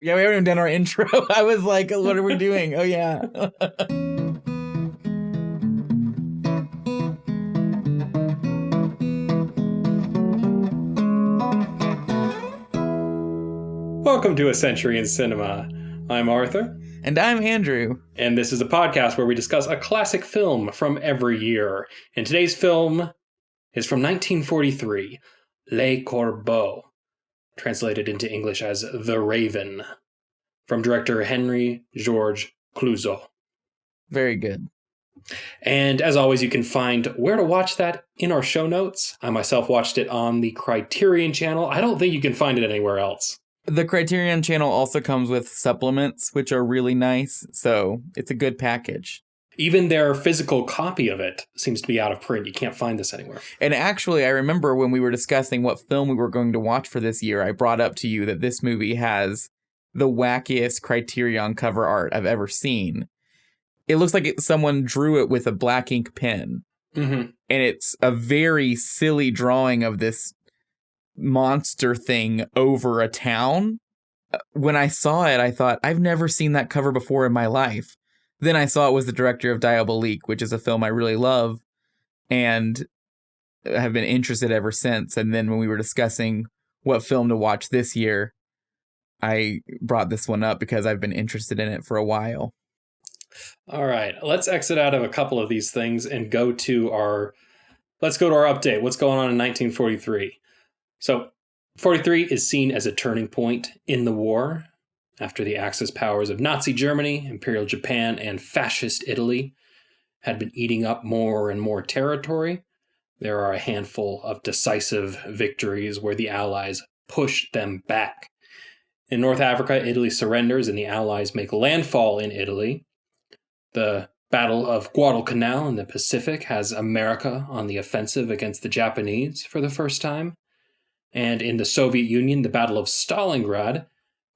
Yeah, we haven't even done our intro. I was like, what are we doing? Oh, yeah. Welcome to A Century in Cinema. I'm Arthur. And I'm Andrew. And this is a podcast where we discuss a classic film from every year. And today's film is from 1943, Le Corbeau, translated into English as The Raven, from director Henri-Georges Clouzot. Very good. And as always, you can find where to watch that in our show notes. I myself watched it on the Criterion channel. I don't think you can find it anywhere else. The Criterion channel also comes with supplements, which are really nice, so it's a good package. Even their physical copy of it seems to be out of print. You can't find this anywhere. And actually, I remember when we were discussing what film we were going to watch for this year, I brought up to you that this movie has the wackiest Criterion cover art I've ever seen. It looks like someone drew it with a black ink pen. Mm-hmm. And it's a very silly drawing of this monster thing over a town. When I saw it, I thought, I've never seen that cover before in my life. Then I saw it was the director of Diabolique, which is a film I really love and have been interested ever since. And then when we were discussing what film to watch this year, I brought this one up because I've been interested in it for a while. All right, let's exit out of a couple of these things and go to our update. What's going on in 1943? So 43 is seen as a turning point in the war after the Axis powers of Nazi Germany, Imperial Japan, and Fascist Italy had been eating up more and more territory. There are a handful of decisive victories where the Allies pushed them back. In North Africa, Italy surrenders and the Allies make landfall in Italy. The Battle of Guadalcanal in the Pacific has America on the offensive against the Japanese for the first time. And in the Soviet Union, the Battle of Stalingrad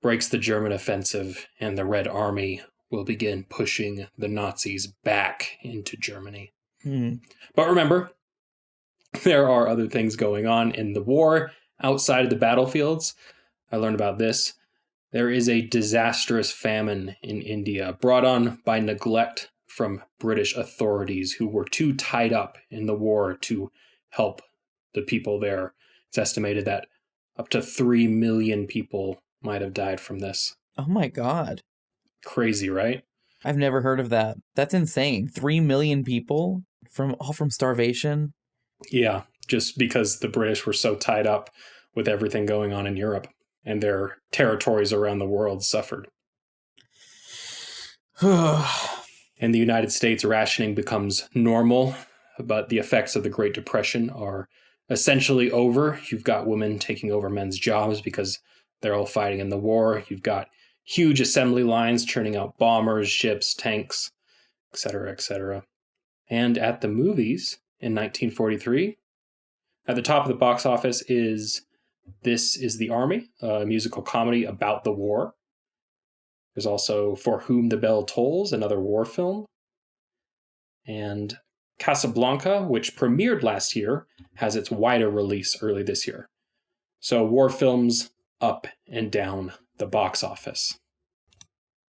breaks the German offensive, and the Red Army will begin pushing the Nazis back into Germany. But remember, there are other things going on in the war outside of the battlefields. I learned about this. There is a disastrous famine in India brought on by neglect from British authorities who were too tied up in the war to help the people there. It's estimated that up to 3 million people might have died from this. Oh my God. Crazy, right? I've never heard of that. That's insane. 3 million people all from starvation? Yeah, just because the British were so tied up with everything going on in Europe and their territories around the world suffered. In the United States, rationing becomes normal, but the effects of the Great Depression are essentially over. You've got women taking over men's jobs because they're all fighting in the war. You've got huge assembly lines churning out bombers, ships, tanks, etc., etc. And at the movies in 1943, at the top of the box office is This Is the Army, a musical comedy about the war. There's also For Whom the Bell Tolls, another war film. And Casablanca, which premiered last year, has its wider release early this year. So war films up and down the box office.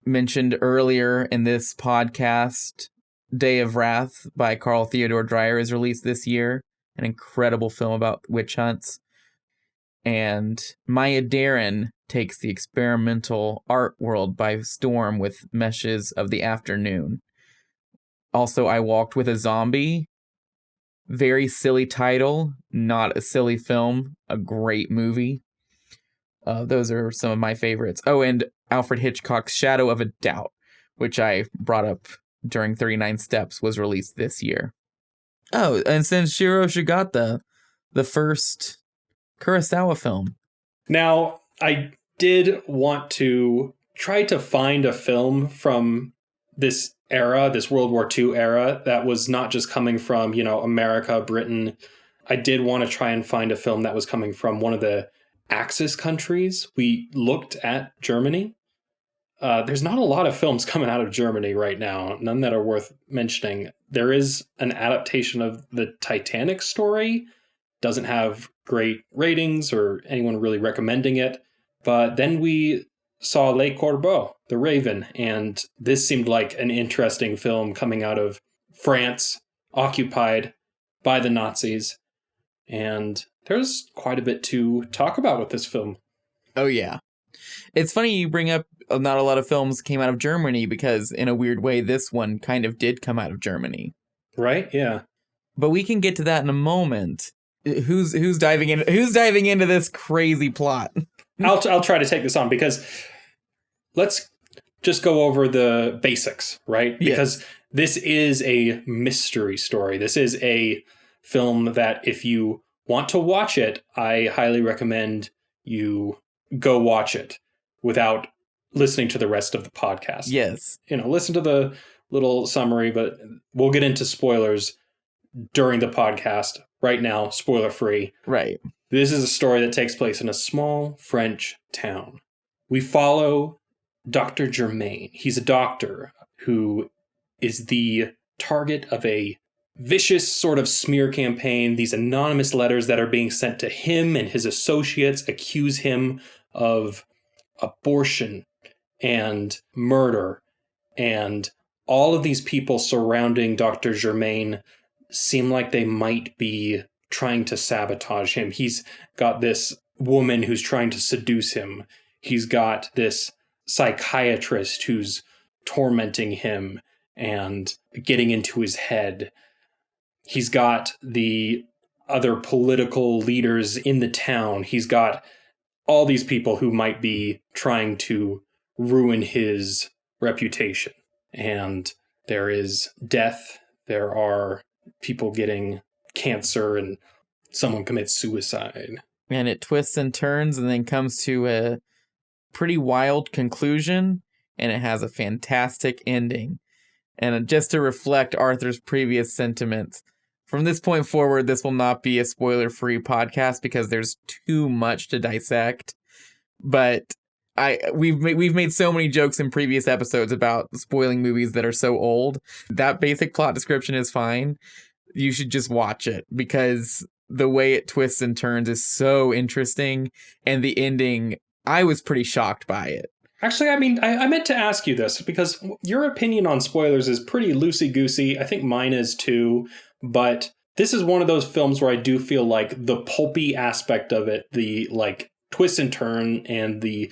Mentioned earlier in this podcast, Day of Wrath by Carl Theodor Dreyer is released this year. An incredible film about witch hunts. And Maya Deren takes the experimental art world by storm with Meshes of the Afternoon. Also, I Walked with a Zombie. Very silly title, not a silly film, a great movie. Those are some of my favorites. Oh, and Alfred Hitchcock's Shadow of a Doubt, which I brought up during 39 Steps, was released this year. Oh, and Senshiro Shigata, the first Kurosawa film. Now, I did want to try to find a film from this era, this World War II era, that was not just coming from, America, Britain. I did want to try and find a film that was coming from one of the Axis countries. We looked at Germany. There's not a lot of films coming out of Germany right now, none that are worth mentioning. There is an adaptation of the Titanic story. Doesn't have great ratings or anyone really recommending it. But then we saw Les Corbeau, The Raven, and this seemed like an interesting film coming out of France, occupied by the Nazis. And there's quite a bit to talk about with this film. Oh, yeah. It's funny you bring up not a lot of films came out of Germany because, in a weird way, this one kind of did come out of Germany. Right? Yeah. But we can get to that in a moment. Who's diving into this crazy plot? I'll try to take this on because let's just go over the basics, right? Because this is a mystery story. This is a film that if you want to watch it, I highly recommend you go watch it without listening to the rest of the podcast. Yes. Listen to the little summary, but we'll get into spoilers during the podcast. Right now, spoiler free. Right. This is a story that takes place in a small French town. We follow Dr. Germain. He's a doctor who is the target of a vicious sort of smear campaign. These anonymous letters that are being sent to him and his associates accuse him of abortion and murder. And all of these people surrounding Dr. Germain seem like they might be trying to sabotage him. He's got this woman who's trying to seduce him. He's got this psychiatrist who's tormenting him and getting into his head. He's got the other political leaders in the town. He's got all these people who might be trying to ruin his reputation. And there is death. There are people getting cancer and someone commits suicide. And it twists and turns and then comes to a pretty wild conclusion, and it has a fantastic ending. And just to reflect Arthur's previous sentiments, from this point forward, this will not be a spoiler-free podcast because there's too much to dissect. But we've made so many jokes in previous episodes about spoiling movies that are so old. That basic plot description is fine. You should just watch it because the way it twists and turns is so interesting. And the ending, I was pretty shocked by it. Actually, I mean, I meant to ask you this because your opinion on spoilers is pretty loosey-goosey. I think mine is too. But this is one of those films where I do feel like the pulpy aspect of it, the like twist and turn and the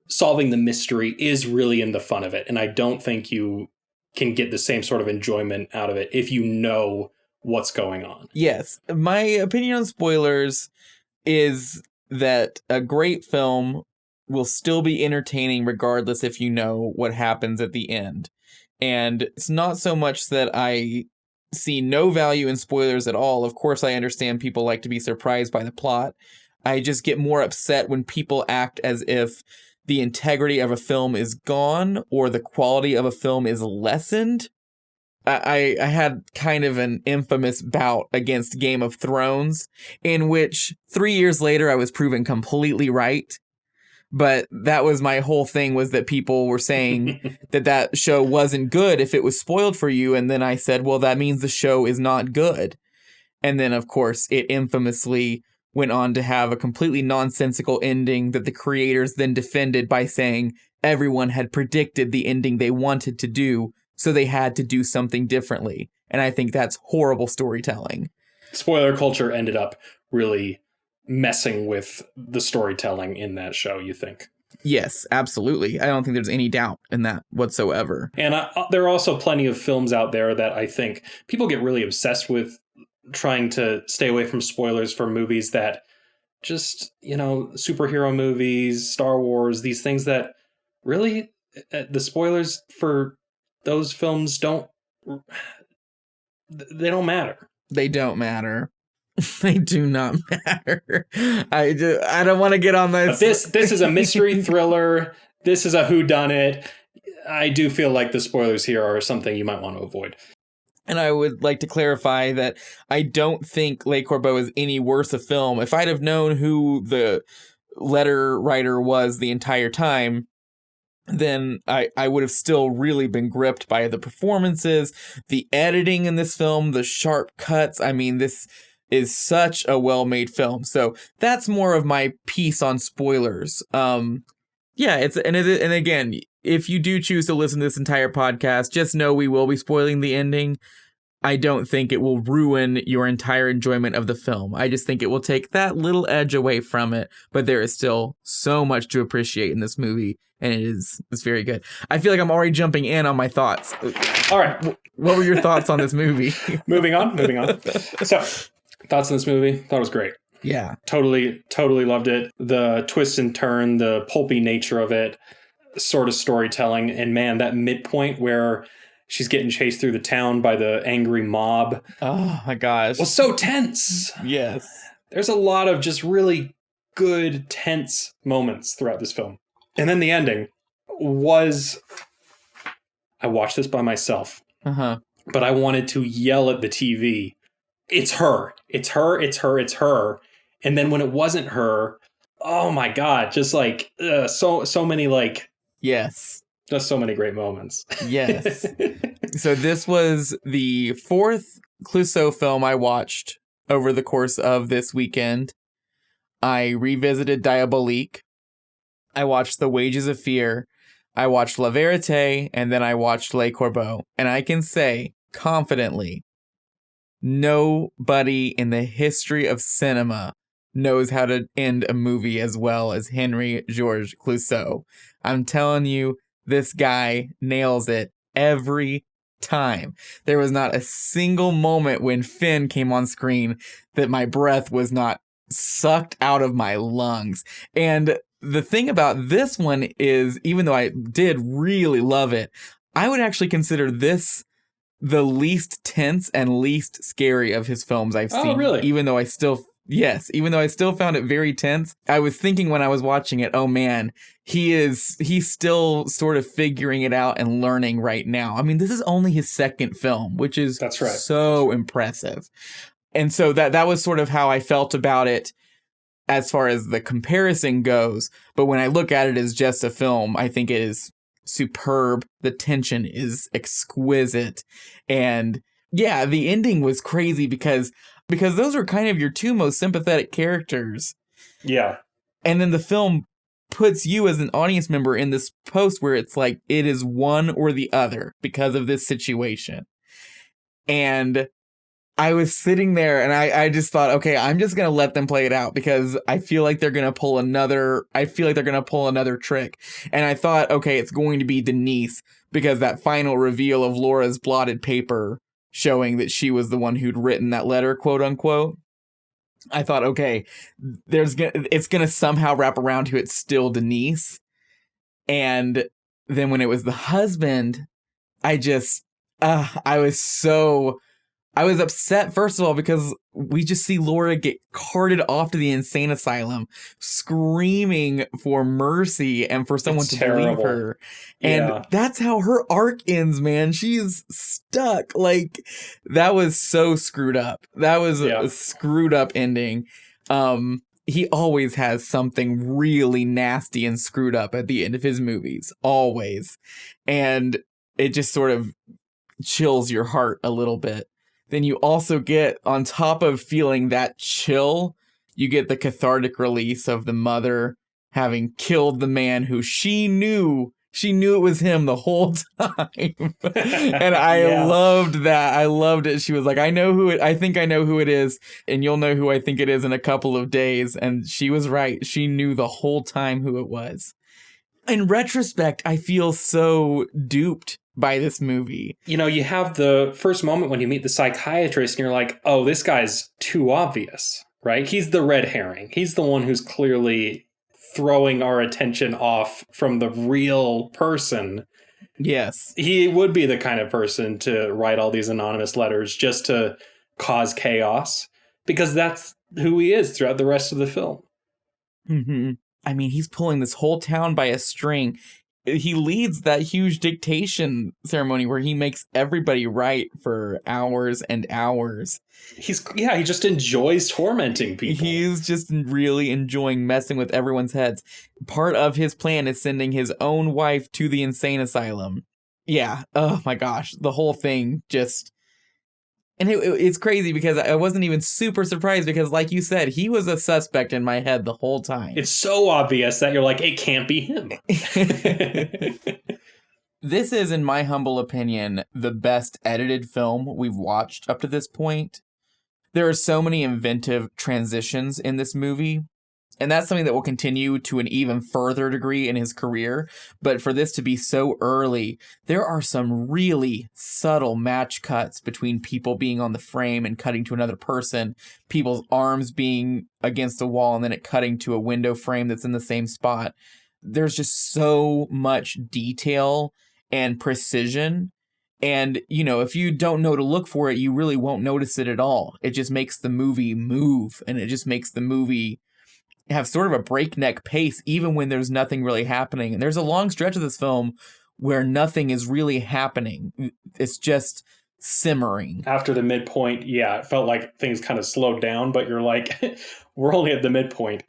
solving the mystery is really in the fun of it. And I don't think you can get the same sort of enjoyment out of it if you know what's going on. Yes. My opinion on spoilers is that a great film will still be entertaining regardless if you know what happens at the end. And it's not so much that I see no value in spoilers at all. Of course, I understand people like to be surprised by the plot. I just get more upset when people act as if the integrity of a film is gone or the quality of a film is lessened. I had kind of an infamous bout against Game of Thrones in which 3 years later I was proven completely right. But that was my whole thing, was that people were saying that show wasn't good if it was spoiled for you. And then I said, well, that means the show is not good. And then, of course, it infamously went on to have a completely nonsensical ending that the creators then defended by saying everyone had predicted the ending they wanted to do, so they had to do something differently. And I think that's horrible storytelling. Spoiler culture ended up really messing with the storytelling in that show, you think? Yes, absolutely. I don't think there's any doubt in that whatsoever. And there are also plenty of films out there that I think people get really obsessed with, trying to stay away from spoilers for movies that just, superhero movies, Star Wars, these things that really, the spoilers for those films don't matter. They don't matter. They do not matter. I don't want to get on this. But this is a mystery thriller. This is a whodunit. I do feel like the spoilers here are something you might want to avoid. And I would like to clarify that I don't think Les Corbeau is any worse a film. If I'd have known who the letter writer was the entire time, then I would have still really been gripped by the performances, the editing in this film, the sharp cuts. I mean, this is such a well-made film. So that's more of my piece on spoilers. Yeah, Yeah, and again, if you do choose to listen to this entire podcast, just know we will be spoiling the ending. I don't think it will ruin your entire enjoyment of the film. I just think it will take that little edge away from it, but there is still so much to appreciate in this movie, and it's very good. I feel like I'm already jumping in on my thoughts. All right. What were your thoughts on this movie? Moving on. So, thoughts on this movie? Thought it was great. Yeah. Totally loved it. The twist and turn, the pulpy nature of it, sort of storytelling, and man, that midpoint where she's getting chased through the town by the angry mob. Oh my gosh. Was so tense. Yes. There's a lot of just really good, tense moments throughout this film. And then the ending was... I watched this by myself. But I wanted to yell at the TV. It's her. It's her. It's her. It's her. And then when it wasn't her, oh my God, just like so many like... Yes. Just so many great moments. Yes. So this was the fourth Clouzot film I watched over the course of this weekend. I revisited Diabolique. I watched The Wages of Fear. I watched La Vérité, and then I watched Le Corbeau. And I can say confidently, nobody in the history of cinema knows how to end a movie as well as Henri-Georges Clouzot. I'm telling you, this guy nails it every time. There was not a single moment when Finn came on screen that my breath was not sucked out of my lungs. And the thing about this one is, even though I did really love it, I would actually consider this the least tense and least scary of his films I've seen. Oh, really? Even though I still found it very tense. I was thinking when I was watching it, oh man, he's still sort of figuring it out and learning right now. I mean, this is only his second film, which is That's right. so impressive. And so that was sort of how I felt about it as far as the comparison goes. But when I look at it as just a film, I think it is superb. The tension is exquisite. And yeah, the ending was crazy because those are kind of your two most sympathetic characters. Yeah. And then the film puts you as an audience member in this post where it's like, it is one or the other because of this situation. And I was sitting there and I just thought, okay, I'm just going to let them play it out because I feel like they're going to pull another trick. And I thought, okay, it's going to be Denise because that final reveal of Laura's blotted paper showing that she was the one who'd written that letter, quote unquote. I thought, okay, it's going to somehow wrap around to it's still Denise. And then when it was the husband, I was upset, first of all, because we just see Laura get carted off to the insane asylum, screaming for mercy and for someone to believe her. And that's how her arc ends, man. She's stuck. Like, that was so screwed up. That was a screwed up ending. He always has something really nasty and screwed up at the end of his movies. Always. And it just sort of chills your heart a little bit. Then you also get, on top of feeling that chill, you get the cathartic release of the mother having killed the man who she knew it was him the whole time. And I loved that. I loved it. She was like, I think I know who it is, and you'll know who I think it is in a couple of days. And she was right. She knew the whole time who it was. In retrospect, I feel so duped by this movie. You know, you have the first moment when you meet the psychiatrist and you're like, oh, this guy's too obvious, right? He's the red herring. He's the one who's clearly throwing our attention off from the real person. Yes. He would be the kind of person to write all these anonymous letters just to cause chaos, because that's who he is throughout the rest of the film. Mm-hmm. I mean, he's pulling this whole town by a string. He leads that huge dictation ceremony where he makes everybody write for hours and hours. He just enjoys tormenting people. He's just really enjoying messing with everyone's heads. Part of his plan is sending his own wife to the insane asylum. Yeah. Oh my gosh. The whole thing just... And it's crazy because I wasn't even super surprised because, like you said, he was a suspect in my head the whole time. It's so obvious that you're like, it can't be him. This is, in my humble opinion, the best edited film we've watched up to this point. There are so many inventive transitions in this movie, and that's something that will continue to an even further degree in his career. But for this to be so early, there are some really subtle match cuts between people being on the frame and cutting to another person, people's arms being against a wall and then it cutting to a window frame that's in the same spot. There's just so much detail and precision. And, you know, if you don't know to look for it, you really won't notice it at all. It just makes the movie move, and it just makes the movie have sort of a breakneck pace, even when there's nothing really happening. And there's a long stretch of this film where nothing is really happening. It's just simmering. After the midpoint, yeah, it felt like things kind of slowed down, but you're like, we're only at the midpoint.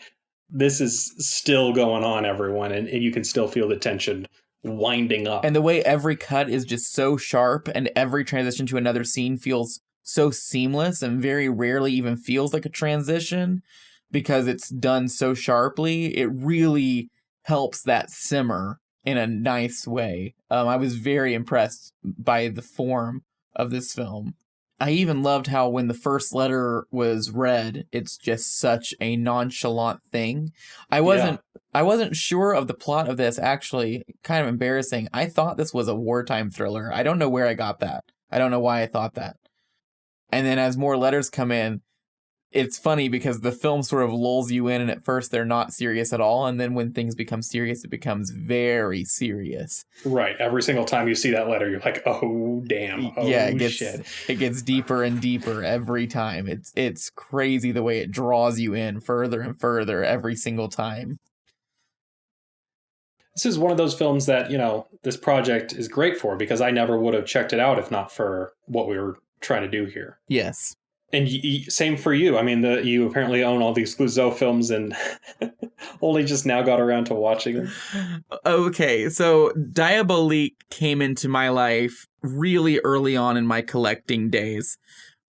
This is still going on, everyone, and you can still feel the tension winding up. And the way every cut is just so sharp, and every transition to another scene feels so seamless and very rarely even feels like a transition because it's done so sharply. It really helps that simmer in a nice way. I was very impressed by the form of this film. I even loved how when the first letter was read, it's just such a nonchalant thing. I wasn't sure of the plot of this, actually. Kind of embarrassing. I thought this was a wartime thriller. I don't know where I got that. I don't know why I thought that. And then as more letters come in, it's funny because the film sort of lulls you in, and at first they're not serious at all. And then when things become serious, it becomes very serious. Right. Every single time you see that letter, you're like, oh, damn. Oh, yeah, shit. It gets deeper and deeper every time. It's crazy the way it draws you in further and further every single time. This is one of those films that, you know, this project is great for because I never would have checked it out if not for what we were trying to do here. Yes. And same for you. I mean, you apparently own all these Clouzot films and only just now got around to watching them. Okay, so Diabolique came into my life really early on in my collecting days.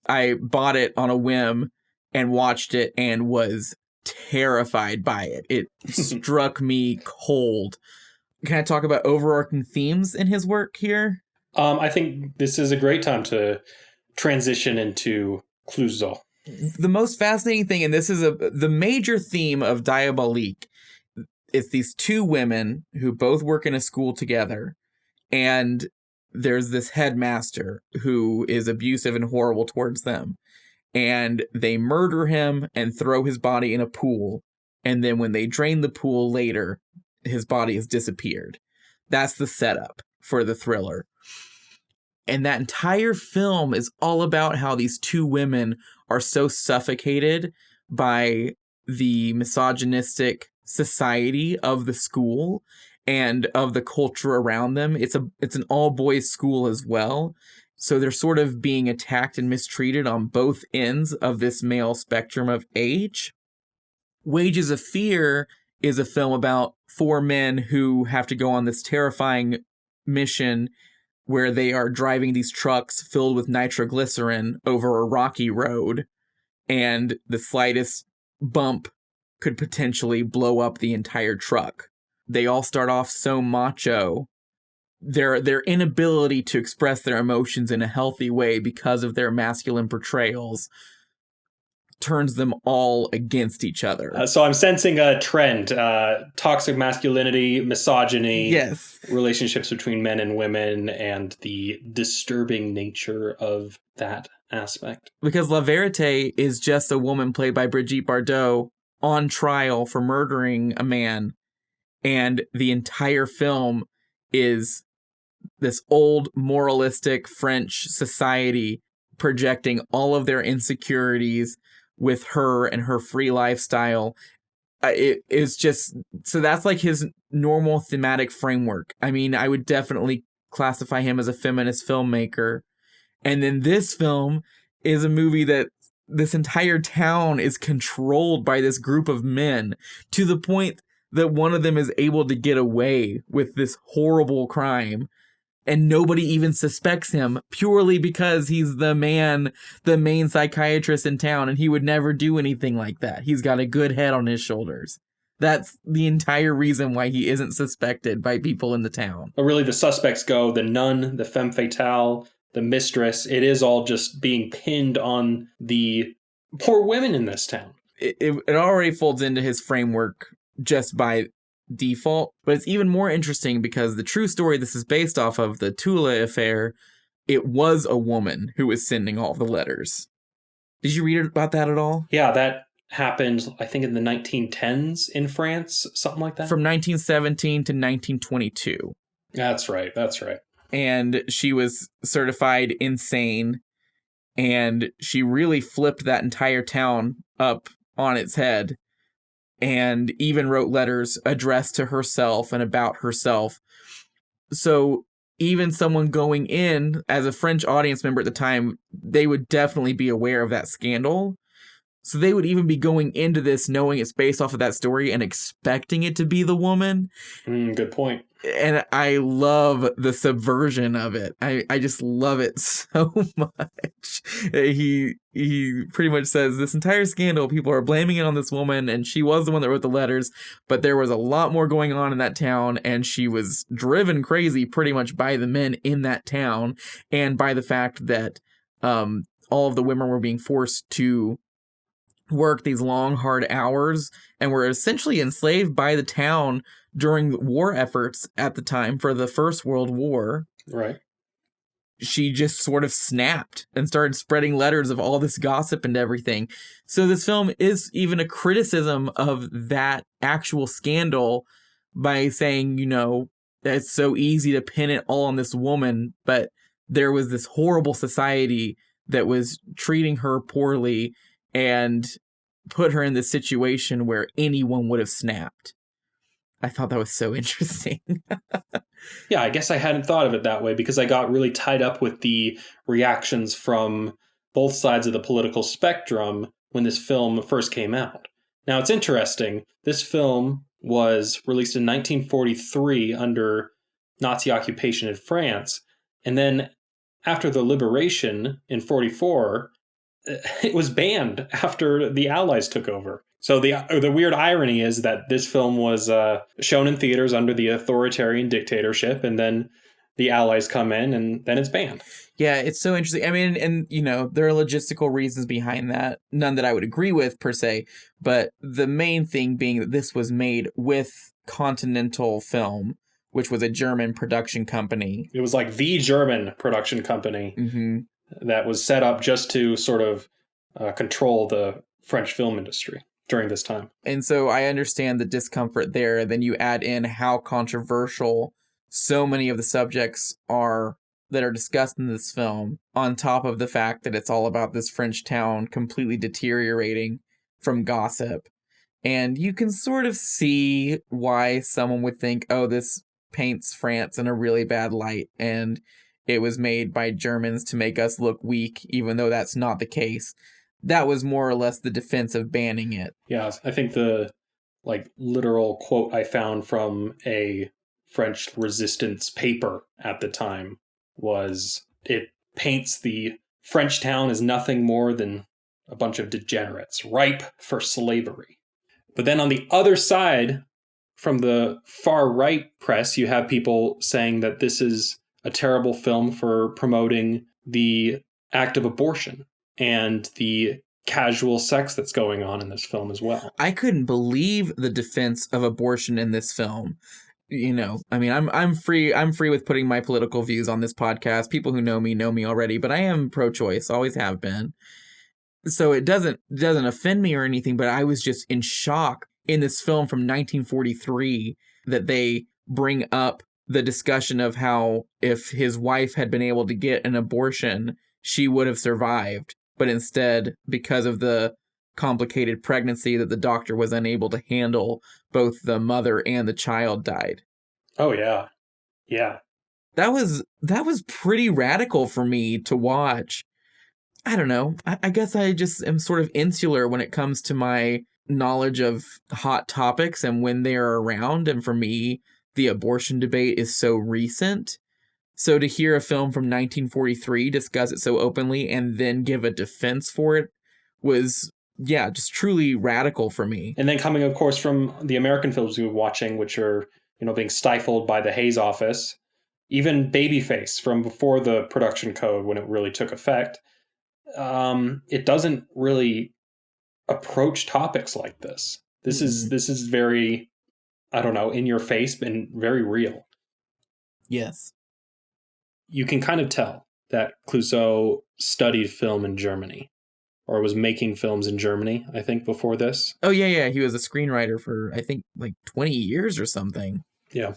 I bought it on a whim and watched it and was terrified by it. It struck me cold. Can I talk about overarching themes in his work here? I think this is a great time to transition into Clouzot. The most fascinating thing, and this is the major theme of Diabolique, it's these two women who both work in a school together, and there's this headmaster who is abusive and horrible towards them, and they murder him and throw his body in a pool, and then when they drain the pool later, his body has disappeared. That's the setup for the thriller. And that entire film is all about how these two women are so suffocated by the misogynistic society of the school and of the culture around them. It's an all-boys school as well. So they're sort of being attacked and mistreated on both ends of this male spectrum of age. Wages of Fear is a film about four men who have to go on this terrifying mission where they are driving these trucks filled with nitroglycerin over a rocky road, and the slightest bump could potentially blow up the entire truck. They all start off so macho. Their inability to express their emotions in a healthy way because of their masculine portrayals turns them all against each other. So I'm sensing a trend. Toxic masculinity, misogyny, yes, relationships between men and women, and the disturbing nature of that aspect. Because La Verite is just a woman played by Brigitte Bardot on trial for murdering a man, and the entire film is this old moralistic French society projecting all of their insecurities with her and her free lifestyle. It is just, so that's like his normal thematic framework. I mean, I would definitely classify him as a feminist filmmaker. And then this film is a movie that this entire town is controlled by this group of men to the point that one of them is able to get away with this horrible crime. and nobody even suspects him purely because he's the main psychiatrist in town, and he would never do anything like that. He's got a good head on his shoulders. That's the entire reason why he isn't suspected by people in the town. But really, the suspects go the nun, the femme fatale, the mistress. It is all just being pinned on the poor women in this town. It already folds into his framework just by default, but it's even more interesting because the true story this is based off of, the Tula affair, it was a woman who was sending all the letters. Did you read about that at all? Yeah, that happened, I think, in the 1910s in France, something like that. From 1917 to 1922. That's right. And she was certified insane, and she really flipped that entire town up on its head, and even wrote letters addressed to herself and about herself. So even someone going in as a French audience member at the time, they would definitely be aware of that scandal. So they would even be going into this knowing it's based off of that story and expecting it to be the woman. Good point. And I love the subversion of it. I just love it so much. He pretty much says this entire scandal, people are blaming it on this woman, and she was the one that wrote the letters, but there was a lot more going on in that town, and she was driven crazy pretty much by the men in that town, and by the fact that all of the women were being forced to work these long, hard hours and were essentially enslaved by the town during war efforts at the time for the First World War. Right. She just sort of snapped and started spreading letters of all this gossip and everything. So this film is even a criticism of that actual scandal by saying, you know, it's so easy to pin it all on this woman, but there was this horrible society that was treating her poorly and put her in this situation where anyone would have snapped. I thought that was so interesting. Yeah, I guess I hadn't thought of it that way because I got really tied up with the reactions from both sides of the political spectrum when this film first came out. Now, it's interesting. This film was released in 1943 under Nazi occupation in France. And then after the liberation in 44, it was banned after the Allies took over. So the weird irony is that this film was shown in theaters under the authoritarian dictatorship, and then the Allies come in, and then it's banned. Yeah, it's so interesting. I mean, and, you know, there are logistical reasons behind that. None that I would agree with, per se. But the main thing being that this was made with Continental Film, which was a German production company. It was like the German production company that was set up just to sort of control the French film industry during this time. And so I understand the discomfort there. Then you add in how controversial so many of the subjects are that are discussed in this film, on top of the fact that it's all about this French town completely deteriorating from gossip. And you can sort of see why someone would think, oh, this paints France in a really bad light, and it was made by Germans to make us look weak, even though that's not the case. That was more or less the defense of banning it. Yeah, I think the literal quote I found from a French resistance paper at the time was, it paints the French town as nothing more than a bunch of degenerates, ripe for slavery. But then on the other side, from the far right press, you have people saying that this is a terrible film for promoting the act of abortion and the casual sex that's going on in this film as well. I couldn't believe the defense of abortion in this film. You know, I mean, I'm free with putting my political views on this podcast. People who know me already, but I am pro-choice, always have been. So it doesn't offend me or anything, but I was just in shock in this film from 1943 that they bring up the discussion of how if his wife had been able to get an abortion, she would have survived. But instead, because of the complicated pregnancy that the doctor was unable to handle, both the mother and the child died. Oh, yeah. Yeah. That was pretty radical for me to watch. I don't know. I guess I just am sort of insular when it comes to my knowledge of hot topics and when they're around. And for me, the abortion debate is so recent. So to hear a film from 1943 discuss it so openly and then give a defense for it was, yeah, just truly radical for me. And then coming, of course, from the American films we were watching, which are, being stifled by the Hays office, even Babyface from before the production code when it really took effect, it doesn't really approach topics like this. This is very, I don't know, in your face and very real. Yes. You can kind of tell that Clouzot studied film in Germany, or was making films in Germany, I think, before this. Oh, yeah. He was a screenwriter for, I think, like 20 years or something. Yeah.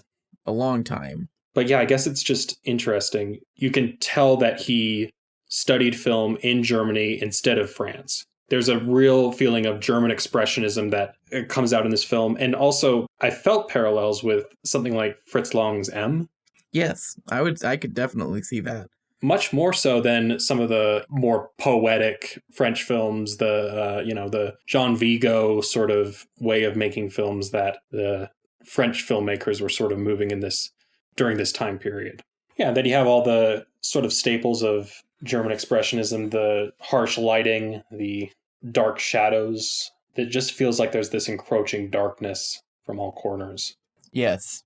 A long time. But yeah, I guess it's just interesting. You can tell that he studied film in Germany instead of France. There's a real feeling of German expressionism that comes out in this film. And also, I felt parallels with something like Fritz Lang's M. Yes, I could definitely see that. Much more so than some of the more poetic French films, the Jean Vigo sort of way of making films that the French filmmakers were sort of moving in this during this time period. Yeah, then you have all the sort of staples of German expressionism, the harsh lighting, the dark shadows. It just feels like there's this encroaching darkness from all corners. Yes.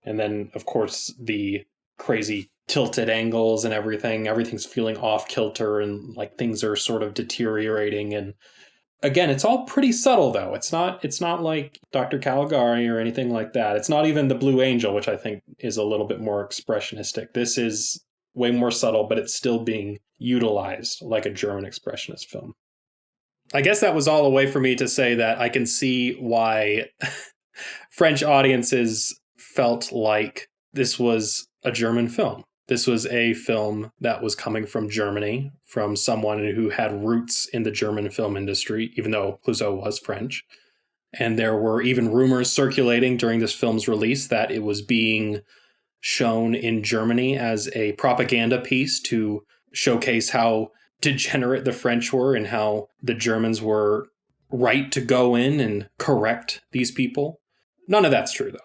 And then, of course, the crazy tilted angles and everything. Everything's feeling off kilter and like things are sort of deteriorating. And again, it's all pretty subtle, though. It's not like Dr. Caligari or anything like that. It's not even The Blue Angel, which I think is a little bit more expressionistic. This is way more subtle, but it's still being utilized like a German expressionist film. I guess that was all a way for me to say that I can see why French audiences felt like this was a German film. This was a film that was coming from Germany, from someone who had roots in the German film industry, even though Clouzot was French. And there were even rumors circulating during this film's release that it was being shown in Germany as a propaganda piece to showcase how degenerate the French were and how the Germans were right to go in and correct these people. None of that's true, though.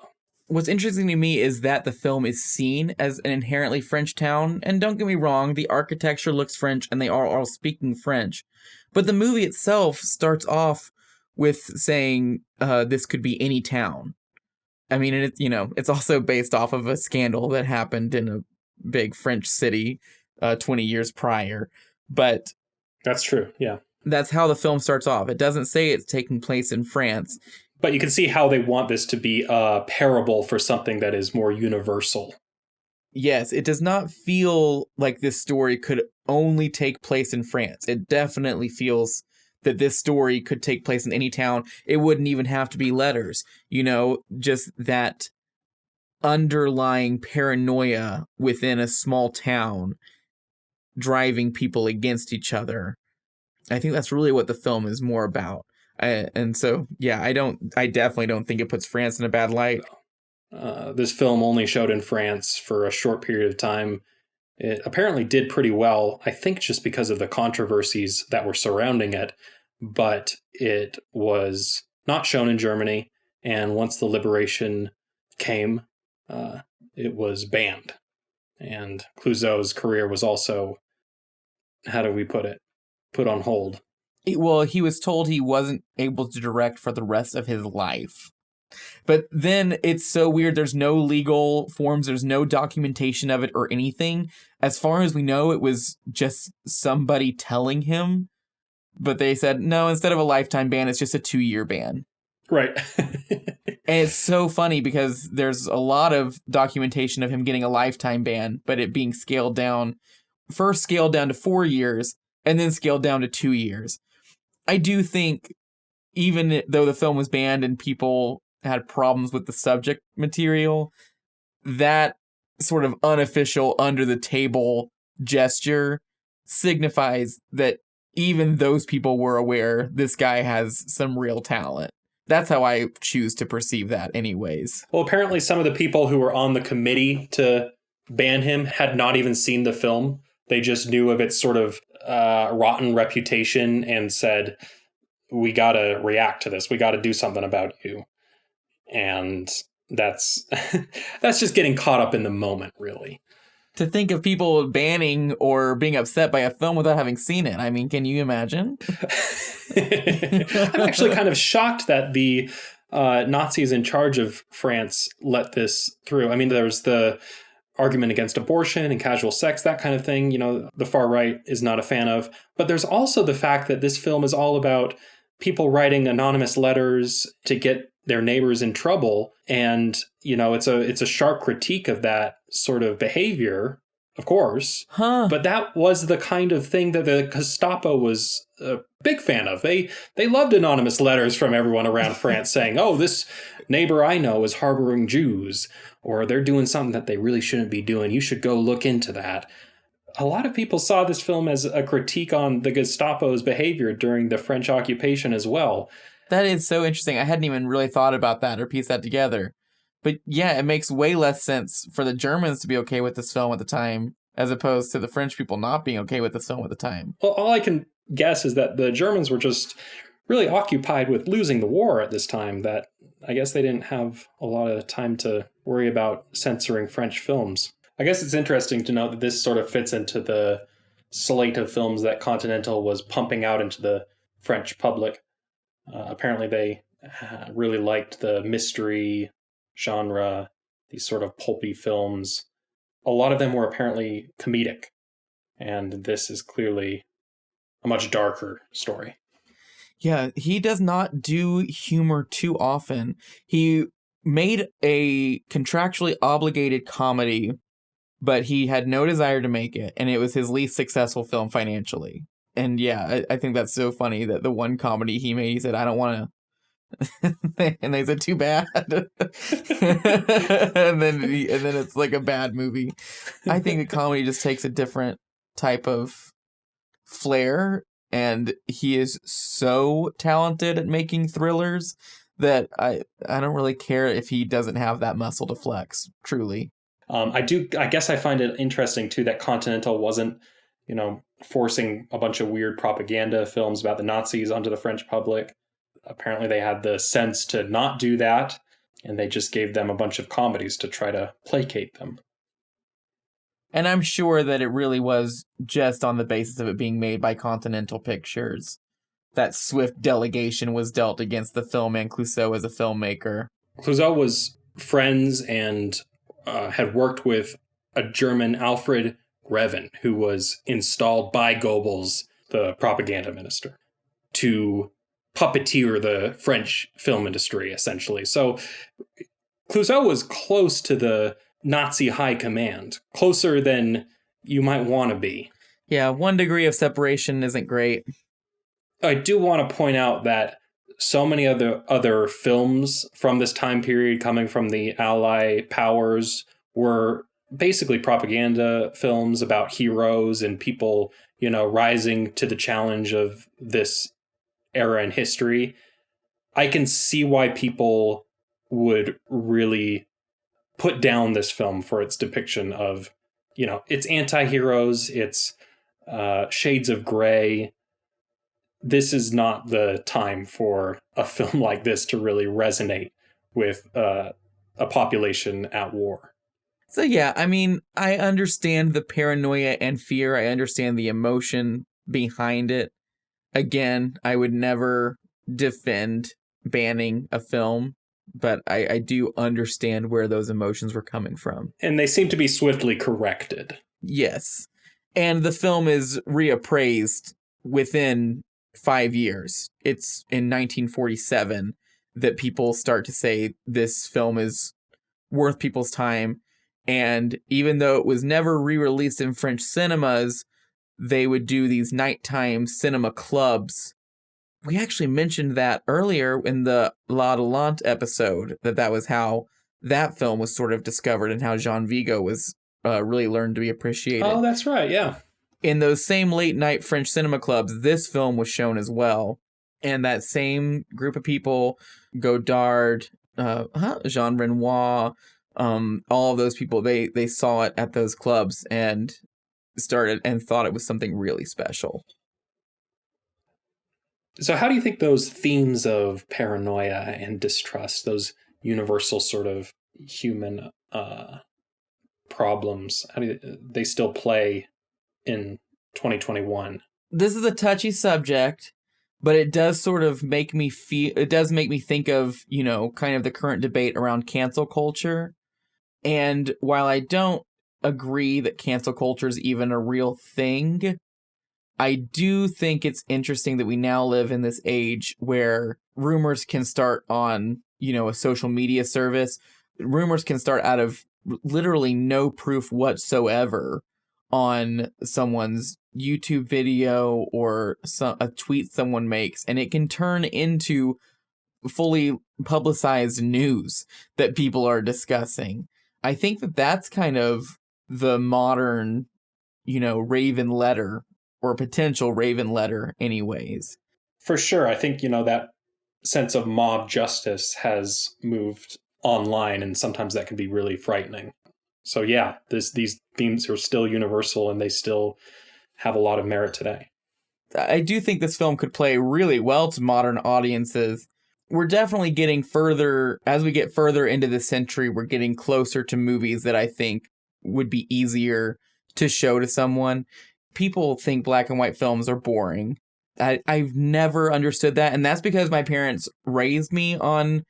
What's interesting to me is that the film is seen as an inherently French town, and don't get me wrong, the architecture looks French and they are all speaking French. But the movie itself starts off with saying this could be any town. I mean, it's also based off of a scandal that happened in a big French city 20 years prior. But that's true, yeah. That's how the film starts off. It doesn't say it's taking place in France. But you can see how they want this to be a parable for something that is more universal. Yes, it does not feel like this story could only take place in France. It definitely feels that this story could take place in any town. It wouldn't even have to be letters. Just that underlying paranoia within a small town driving people against each other. I think that's really what the film is more about. And so, yeah, I definitely don't think it puts France in a bad light. This film only showed in France for a short period of time. It apparently did pretty well, I think just because of the controversies that were surrounding it, but it was not shown in Germany. And once the liberation came, it was banned. And Clouzot's career was also, how do we put it, put on hold. Well, he was told he wasn't able to direct for the rest of his life. But then it's so weird. There's no legal forms. There's no documentation of it or anything. As far as we know, it was just somebody telling him. But they said, no, instead of a lifetime ban, it's just a 2-year ban. Right. And it's so funny because there's a lot of documentation of him getting a lifetime ban, but it being scaled down, first scaled down to 4 years, and then scaled down to 2 years. I do think, even though the film was banned and people had problems with the subject material, that sort of unofficial, under-the-table gesture signifies that even those people were aware this guy has some real talent. That's how I choose to perceive that anyways. Well, apparently some of the people who were on the committee to ban him had not even seen the film. They just knew of its sort of rotten reputation and said, we got to react to this. We got to do something about you. And that's that's just getting caught up in the moment, really. To think of people banning or being upset by a film without having seen it. I mean, can you imagine? I'm actually kind of shocked that the Nazis in charge of France let this through. I mean, there's the argument against abortion and casual sex, that kind of thing, the far right is not a fan of. But there's also the fact that this film is all about people writing anonymous letters to get their neighbors in trouble. And, it's a sharp critique of that sort of behavior, of course. Huh. But that was the kind of thing that the Gestapo was a big fan of. They loved anonymous letters from everyone around France saying, oh, this neighbor I know is harboring Jews, or they're doing something that they really shouldn't be doing. You should go look into that. A lot of people saw this film as a critique on the Gestapo's behavior during the French occupation as well. That is so interesting. I hadn't even really thought about that or pieced that together. But yeah, it makes way less sense for the Germans to be okay with this film at the time, as opposed to the French people not being okay with this film at the time. Well, all I can guess is that the Germans were just really occupied with losing the war at this time, that I guess they didn't have a lot of time to worry about censoring French films. I guess it's interesting to note that this sort of fits into the slate of films that Continental was pumping out into the French public. Apparently they really liked the mystery genre, these sort of pulpy films. A lot of them were apparently comedic, and this is clearly a much darker story. Yeah, he does not do humor too often. He made a contractually obligated comedy, but he had no desire to make it, and it was his least successful film financially. And yeah, I think that's so funny that the one comedy he made, he said, I don't want to. And they said, too bad. and then it's like a bad movie. I think the comedy just takes a different type of flair, and he is so talented at making thrillers that I don't really care if he doesn't have that muscle to flex, truly. I guess I find it interesting too that Continental wasn't, forcing a bunch of weird propaganda films about the Nazis onto the French public. Apparently they had the sense to not do that, and they just gave them a bunch of comedies to try to placate them. And I'm sure that it really was just on the basis of it being made by Continental Pictures that swift delegation was dealt against the film and Clouzot as a filmmaker. Clouzot was friends and had worked with a German, Alfred Greven, who was installed by Goebbels, the propaganda minister, to puppeteer the French film industry, essentially. So Clouzot was close to the Nazi high command, closer than you might want to be. Yeah, 1 degree of separation isn't great. I do want to point out that so many other films from this time period coming from the Ally powers were basically propaganda films about heroes and people, rising to the challenge of this era in history. I can see why people would really put down this film for its depiction of, it's anti-heroes, it's shades of gray. This is not the time for a film like this to really resonate with a population at war. So yeah, I mean, I understand the paranoia and fear. I understand the emotion behind it. Again, I would never defend banning a film, but I do understand where those emotions were coming from. And they seem to be swiftly corrected. Yes. And the film is reappraised within 5 years. It's in 1947 that people start to say this film is worth people's time. And even though it was never re-released in French cinemas, they would do these nighttime cinema clubs. We actually mentioned that earlier in the La Delante episode, that was how that film was sort of discovered and how Jean Vigo was really learned to be appreciated. Oh, that's right, yeah. In those same late night French cinema clubs, this film was shown as well. And that same group of people, Godard, Jean Renoir, all of those people, they saw it at those clubs and started and thought it was something really special. So how do you think those themes of paranoia and distrust, those universal sort of human problems? How do they still play in 2021? This is a touchy subject, but it does sort of make me think of, kind of the current debate around cancel culture. And while I don't agree that cancel culture is even a real thing, I do think it's interesting that we now live in this age where rumors can start on, a social media service. Rumors can start out of literally no proof whatsoever on someone's YouTube video or a tweet someone makes, and it can turn into fully publicized news that people are discussing. I think that that's kind of the modern, Raven letter, or potential Raven letter anyways. For sure. I think, that sense of mob justice has moved online, and sometimes that can be really frightening. So yeah, these themes are still universal, and they still have a lot of merit today. I do think this film could play really well to modern audiences. We're definitely getting further, as we get further into the century, we're getting closer to movies that I think would be easier to show to someone. People think black and white films are boring. I've never understood that, and that's because my parents raised me on,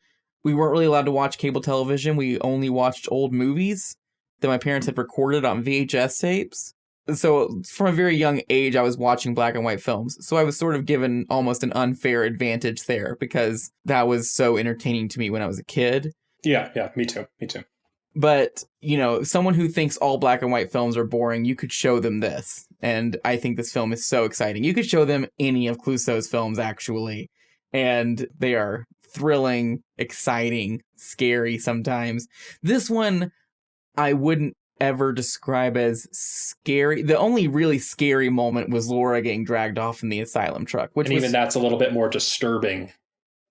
we weren't really allowed to watch cable television. We only watched old movies that my parents had recorded on VHS tapes. So from a very young age, I was watching black and white films. So I was sort of given almost an unfair advantage there because that was so entertaining to me when I was a kid. Yeah, me too. But, someone who thinks all black and white films are boring, you could show them this. And I think this film is so exciting. You could show them any of Clouzot's films, actually. And they are thrilling, exciting, scary sometimes. This one, I wouldn't ever describe as scary. The only really scary moment was Laura getting dragged off in the asylum truck. Even that's a little bit more disturbing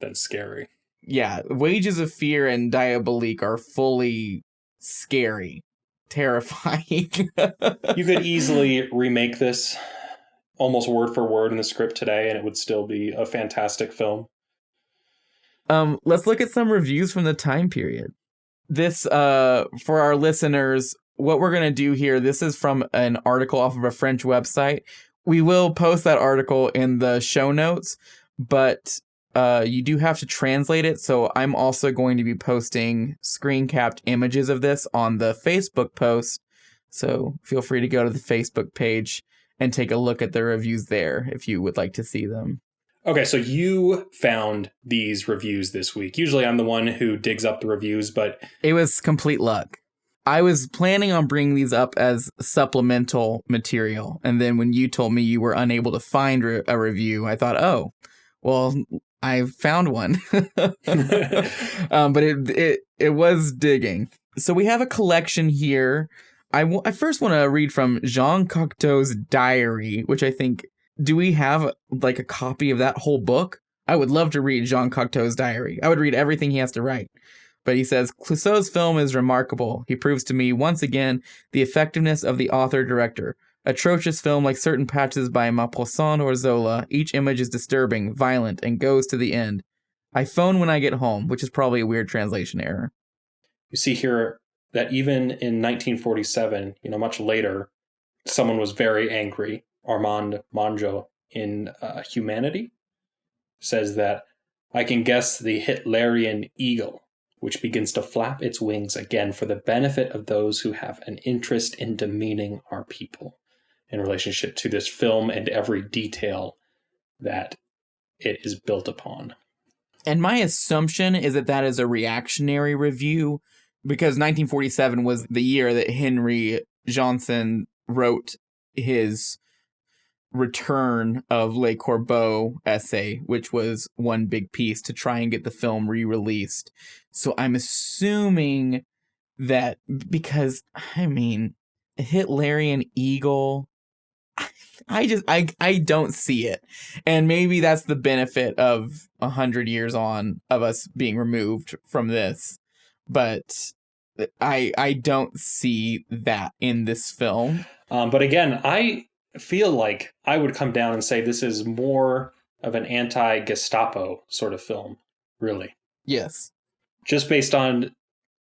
than scary. Yeah, Wages of Fear and Diabolique are fully scary, terrifying. You could easily remake this almost word for word in the script today, and it would still be a fantastic film. Let's look at some reviews from the time period. This, for our listeners, what we're going to do here, this is from an article off of a French website. We will post that article in the show notes, but you do have to translate it. So I'm also going to be posting screen capped images of this on the Facebook post. So feel free to go to the Facebook page and take a look at the reviews there if you would like to see them. Okay, so you found these reviews this week. Usually I'm the one who digs up the reviews, but it was complete luck. I was planning on bringing these up as supplemental material. And then when you told me you were unable to find a review, I thought, oh, well, I found one. But it was digging. So we have a collection here. I first want to read from Jean Cocteau's diary, which I think, do we have like a copy of that whole book? I would love to read Jean Cocteau's diary. I would read everything he has to write. But he says, Clouzot's film is remarkable. He proves to me once again the effectiveness of the author-director. Atrocious film like certain patches by Maupassant or Zola, each image is disturbing, violent, and goes to the end. I phone when I get home, which is probably a weird translation error. You see here that even in 1947, much later, someone was very angry. Armand Mongeau in Humanity says that, I can guess the Hitlerian eagle, which begins to flap its wings again for the benefit of those who have an interest in demeaning our people, in relationship to this film and every detail that it is built upon. And my assumption is that is a reactionary review, because 1947 was the year that Henri-Georges wrote his return of Le Corbeau essay, which was one big piece to try and get the film re-released. So I'm assuming that, because, a Hitlerian eagle, I don't see it. And maybe that's the benefit of 100 years on of us being removed from this. But I don't see that in this film. But again, I feel like I would come down and say this is more of an anti-Gestapo sort of film, really. Yes. Just based on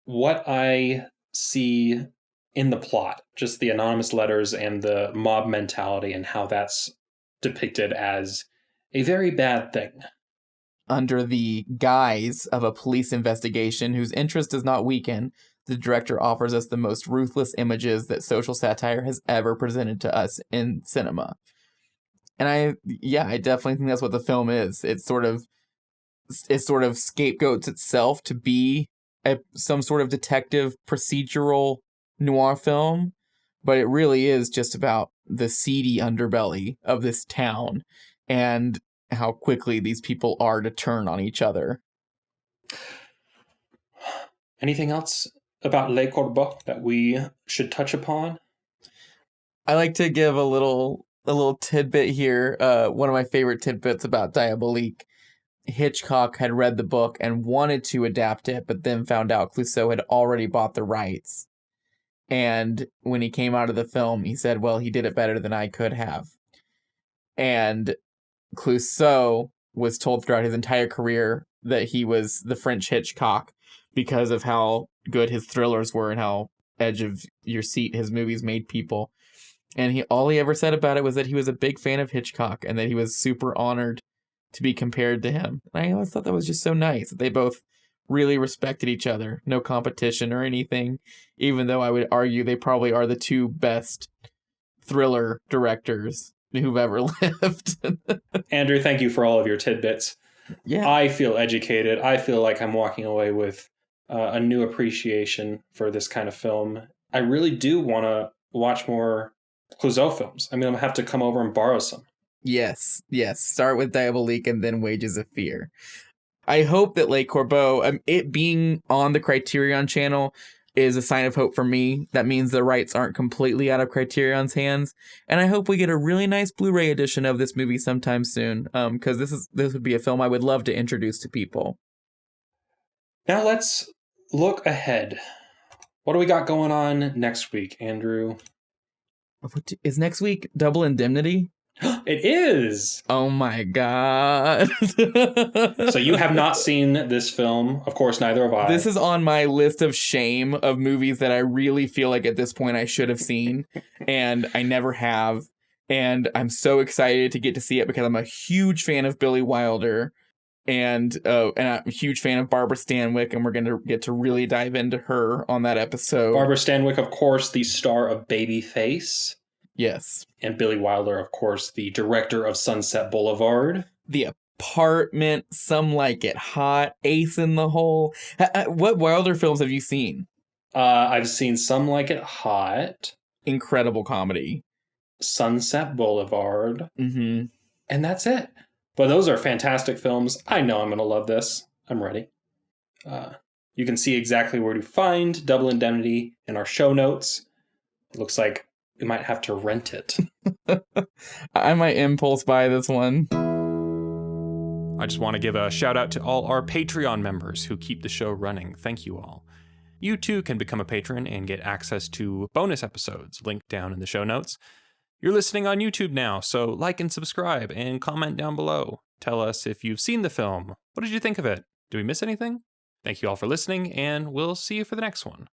what I see in the plot, just the anonymous letters and the mob mentality and how that's depicted as a very bad thing. Under the guise of a police investigation whose interest does not weaken, the director offers us the most ruthless images that social satire has ever presented to us in cinema. And I definitely think that's what the film is. It sort of scapegoats itself to be some sort of detective procedural noir film, but it really is just about the seedy underbelly of this town and how quickly these people are to turn on each other. Anything else about Le Corbeau that we should touch upon? I like to give a little tidbit here. One of my favorite tidbits about Diabolique. Hitchcock had read the book and wanted to adapt it, but then found out Clouzot had already bought the rights. And when he came out of the film, he said, well, he did it better than I could have. And Clouzot was told throughout his entire career that he was the French Hitchcock because of how good his thrillers were and how edge of your seat his movies made people. And all he ever said about it was that he was a big fan of Hitchcock and that he was super honored to be compared to him. And I always thought that was just so nice that they both really respected each other. No competition or anything, even though I would argue they probably are the two best thriller directors who've ever lived. Andrew, thank you for all of your tidbits. Yeah. I feel educated. I feel like I'm walking away with a new appreciation for this kind of film. I really do want to watch more Clouzot films. I mean, I'm going to have to come over and borrow some. Yes. Start with Diabolique and then Wages of Fear. I hope that Le Corbeau, it being on the Criterion channel, is a sign of hope for me. That means the rights aren't completely out of Criterion's hands. And I hope we get a really nice Blu-ray edition of this movie sometime soon. Because this would be a film I would love to introduce to people. Now let's look ahead. What do we got going on next week, Andrew? Is next week Double Indemnity? It is! Oh my god. So you have not seen this film. Of course, neither have I. This is on my list of shame of movies that I really feel like at this point I should have seen. And I never have. And I'm so excited to get to see it because I'm a huge fan of Billy Wilder. And I'm a huge fan of Barbara Stanwyck. And we're going to get to really dive into her on that episode. Barbara Stanwyck, of course, the star of Babyface. Yes. And Billy Wilder, of course, the director of Sunset Boulevard. The Apartment, Some Like It Hot, Ace in the Hole. What Wilder films have you seen? I've seen Some Like It Hot. Incredible comedy. Sunset Boulevard. Mm-hmm. And that's it. But those are fantastic films. I know I'm going to love this. I'm ready. You can see exactly where to find Double Indemnity in our show notes. It looks like we might have to rent it. I might impulse buy this one. I just want to give a shout out to all our Patreon members who keep the show running. Thank you all. You too can become a patron and get access to bonus episodes linked down in the show notes. You're listening on YouTube now, so like and subscribe and comment down below. Tell us if you've seen the film. What did you think of it? Did we miss anything? Thank you all for listening, and we'll see you for the next one.